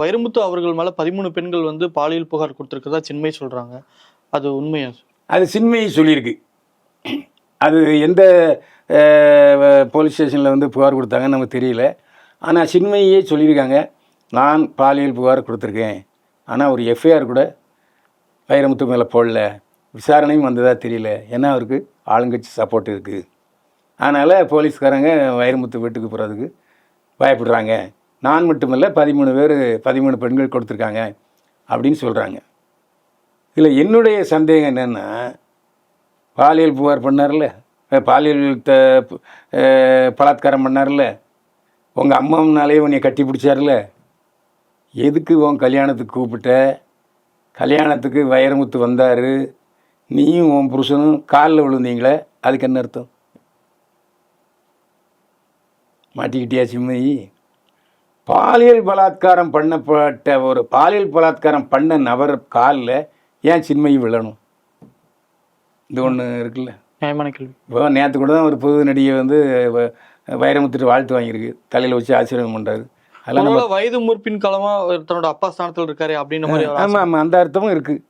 வைரமுத்து அவர்கள் மேல 13 பெண்கள் வந்து பாலியல் புகார் கொடுத்திருக்கிறதா சின்மை சொல்றாங்க. அது உண்மையா? அது சின்மை சொல்லியிருக்கு. அது எந்த போலீஸ் ஸ்டேஷனில் வந்து புகார் கொடுத்தாங்கன்னு நமக்கு தெரியல. ஆனால் சின்மையே சொல்லியிருக்காங்க, நான் பாலியல் புகார் கொடுத்துருக்கேன், ஆனால் ஒரு எஃப்ஐஆர் கூட வைரமுத்து மேலே போடல, விசாரணையும் வந்ததாக தெரியல, ஏன்னா அவருக்கு ஆளுங்கட்சி சப்போர்ட் இருக்குது, அதனால் போலீஸ்காரங்க வைரமுத்து வீட்டுக்கு போகிறதுக்கு பயப்படுறாங்க. நான் மட்டுமல்ல 13 பெண்கள் கொடுத்துருக்காங்க அப்படின்னு சொல்கிறாங்க. இதில் என்னுடைய சந்தேகம் என்னென்னா, பாலியல் புகார் பண்ணார்ல, பாலியல் பலாத்காரம் பண்ணார்ல, உங்கள் அம்மாவனாலே உன்னை கட்டி பிடிச்சார்ல, எதுக்கு உன் கல்யாணத்துக்கு கூப்பிட்ட? கல்யாணத்துக்கு வைரமுத்து வந்தார், நீயும் உன் புருஷனும் காலில் விழுந்தீங்களே, அதுக்கு என்ன அர்த்தம்? மாட்டிக்கிட்டியா சிம்மை? பாலியல் பலாத்காரம் பண்ணப்பட்ட ஒரு பாலியல் பலாத்காரம் பண்ண நபர் காலில் ஏன் சின்மை விழணும்? இது ஒன்று இருக்குல்ல. நியாயமான கேள்வி. இப்போ நேற்று கூட தான் ஒரு புது நடிகை வந்து வைரமுத்துட்டு வாழ்த்து வாங்கியிருக்கு, தலையில் வச்சு ஆசீர்வாதம் பண்ணுறாரு. அதெல்லாம் வயது முற்பின் காலமாக தன்னோட அப்பா ஸ்தானத்தில் இருக்காரு அப்படின்ற மாதிரி. ஆமாம், அந்த அர்த்தமும் இருக்குது.